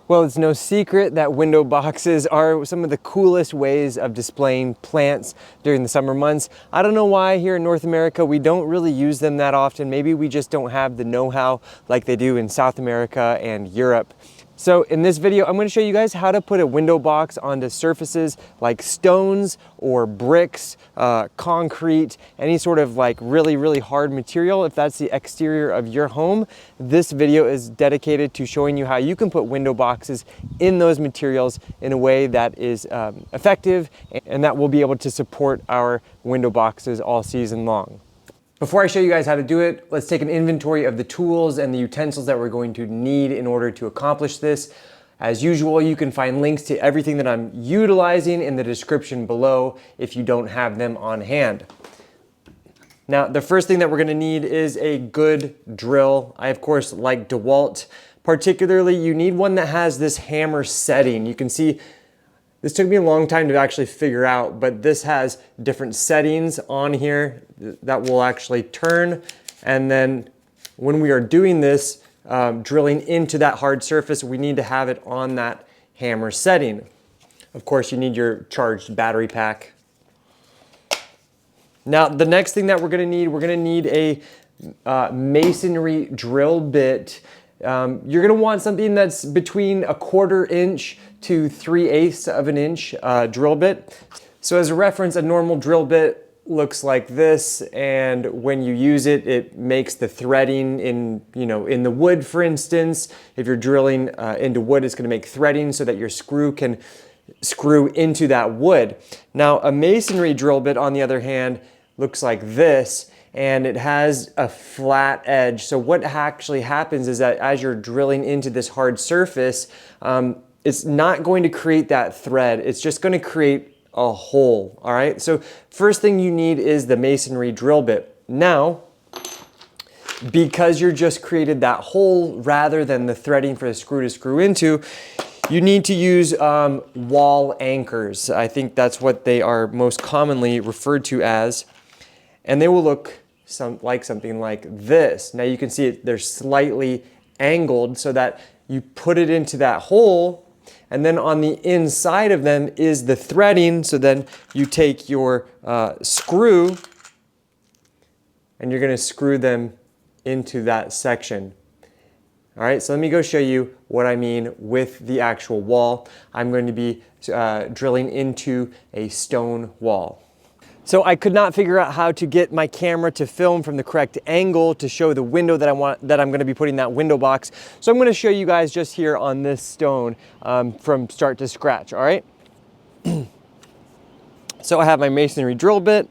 Well, it's no secret that window boxes are some of the coolest ways of displaying plants during the summer months. I don't know why here in North America we don't really use them that often. Maybe we just don't have the know-how like they do in South America and Europe. So in this video, I'm going to show you guys how to put a window box onto surfaces like stones or bricks, concrete, any sort of like really hard material. If that's the exterior of your home, this video is dedicated to showing you how you can put window boxes in those materials in a way that is effective and that will be able to support our window boxes all season long. Before I show you guys how to do it, let's take an inventory of the tools and the utensils that we're going to need in order to accomplish this. As usual, you can find links to everything that I'm utilizing in the description below if you don't have them on hand. Now, the first thing that we're gonna need is a good drill. I, of course, like DeWalt. Particularly, you need one that has this hammer setting. You can see this took me a long time to actually figure out, but this has different settings on here that will actually turn. And then when we are doing this, drilling into that hard surface, we need to have it on that hammer setting. Of course, you need your charged battery pack. Now, the next thing that we're gonna need a masonry drill bit. You're gonna want something that's between 1/4 inch to 3/8 of an inch drill bit. So as a reference, a normal drill bit looks like this, and when you use it, it makes the threading in the wood, for instance. If you're drilling into wood, it's gonna make threading so that your screw can screw into that wood. Now, a masonry drill bit, on the other hand, looks like this, and it has a flat edge. So what actually happens is that as you're drilling into this hard surface, it's not going to create that thread. It's just going to create a hole, all right? So first thing you need is the masonry drill bit. Now, because you're just created that hole rather than the threading for the screw to screw into, you need to use wall anchors. I think that's what they are most commonly referred to as. And they will look like something like this. Now you can see they're slightly angled so that you put it into that hole, and then on the inside of them is the threading. So then you take your screw and you're gonna screw them into that section. All right, so let me go show you what I mean with the actual wall. I'm going to be drilling into a stone wall. So I could not figure out how to get my camera to film from the correct angle to show the window that I'm going to be putting that window box. So I'm going to show you guys just here on this stone from start to scratch, all right? So I have my masonry drill bit.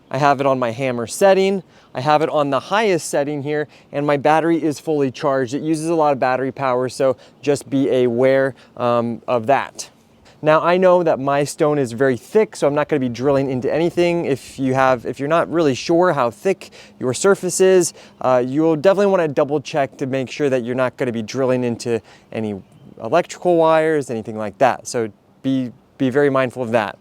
I have it on my hammer setting. I have it on the highest setting here, and my battery is fully charged. It uses a lot of battery power, so just be aware of that. Now, I know that my stone is very thick, so I'm not going to be drilling into anything. If you're not really sure how thick your surface is, you'll definitely want to double check to make sure that you're not going to be drilling into any electrical wires, anything like that. So be very mindful of that.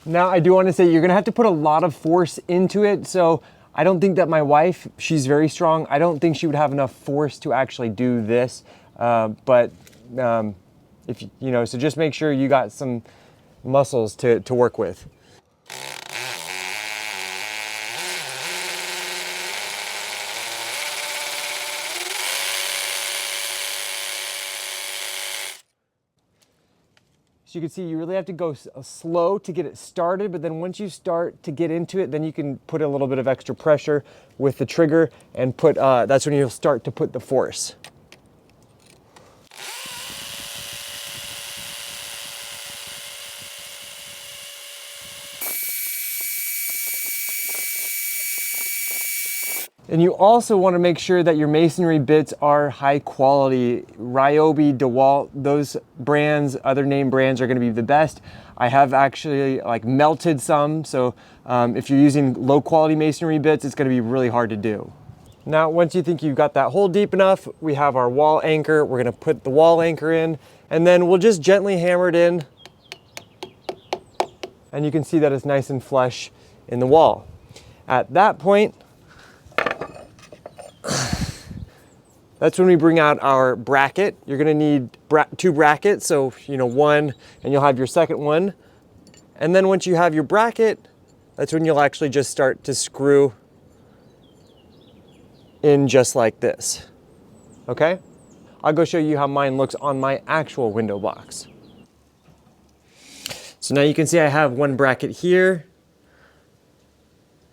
Now, I do want to say you're going to have to put a lot of force into it. So I don't think that my wife, she's very strong. I don't think she would have enough force to actually do this, if so just make sure you got some muscles to work with. So you can see you really have to go slow to get it started, but then once you start to get into it, then you can put a little bit of extra pressure with the trigger and that's when you'll start to put the force. And you also want to make sure that your masonry bits are high quality. Ryobi, DeWalt, those brands, other name brands are going to be the best. I have actually melted some, so if you're using low quality masonry bits, it's going to be really hard to do. Now, once you think you've got that hole deep enough, we have our wall anchor. We're going to put the wall anchor in, and then we'll just gently hammer it in. And you can see that it's nice and flush in the wall. At that point, That's when we bring out our bracket. You're gonna need two brackets, so one, and you'll have your second one. And then once you have your bracket, that's when you'll actually just start to screw in just like this, okay? I'll go show you how mine looks on my actual window box. So now you can see I have one bracket here,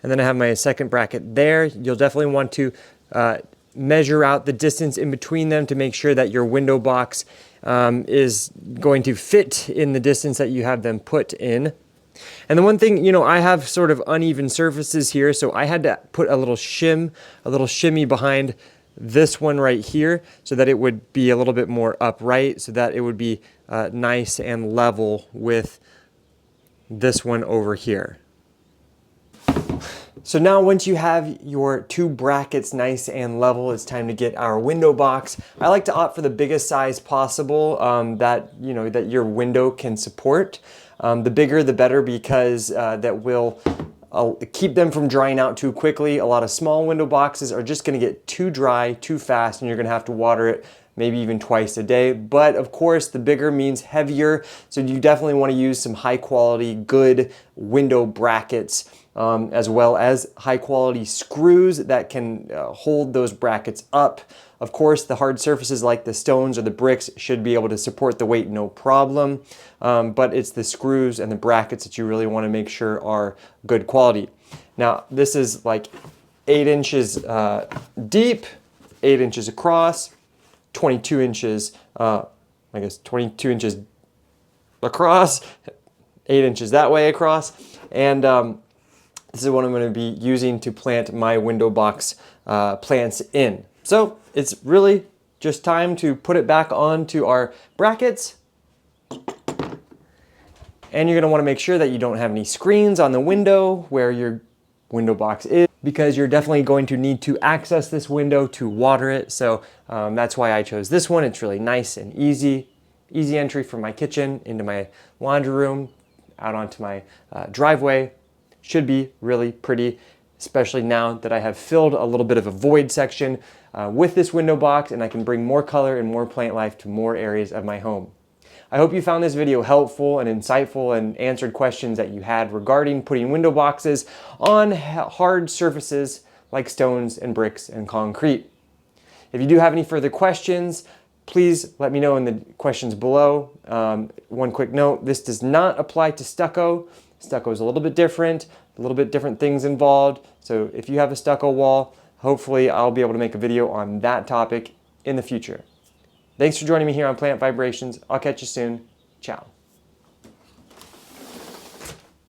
and then I have my second bracket there. You'll definitely want to measure out the distance in between them to make sure that your window box is going to fit in the distance that you have them put in. And the one thing, I have sort of uneven surfaces here, so I had to put a little shimmy behind this one right here so that it would be a little bit more upright, so that it would be nice and level with this one over here. So now once you have your two brackets nice and level, it's time to get our window box. I like to opt for the biggest size possible that your window can support. The bigger the better, because that will keep them from drying out too quickly. A lot of small window boxes are just gonna get too dry too fast, and you're gonna have to water it maybe even twice a day. But of course, the bigger means heavier, so you definitely want to use some high quality, good window brackets, as well as high quality screws that can hold those brackets up. Of course, the hard surfaces like the stones or the bricks should be able to support the weight no problem, but it's the screws and the brackets that you really want to make sure are good quality. Now, this is like 8 inches deep, 8 inches across, 22 inches, 22 inches across, 8 inches that way across, and this is what I'm going to be using to plant my window box plants in. So it's really just time to put it back onto our brackets. And you're going to want to make sure that you don't have any screens on the window where your window box is, because you're definitely going to need to access this window to water it. So that's why I chose this one. It's really nice and easy entry from my kitchen into my laundry room, out onto my driveway. Should be really pretty, especially now that I have filled a little bit of a void section with this window box, and I can bring more color and more plant life to more areas of my home. I hope you found this video helpful and insightful and answered questions that you had regarding putting window boxes on hard surfaces like stones and bricks and concrete. If you do have any further questions, please let me know in the questions below. One quick note, this does not apply to stucco. Stucco is a little bit different things involved. So if you have a stucco wall, hopefully I'll be able to make a video on that topic in the future. Thanks for joining me here on Plant Vibrations. I'll catch you soon. Ciao.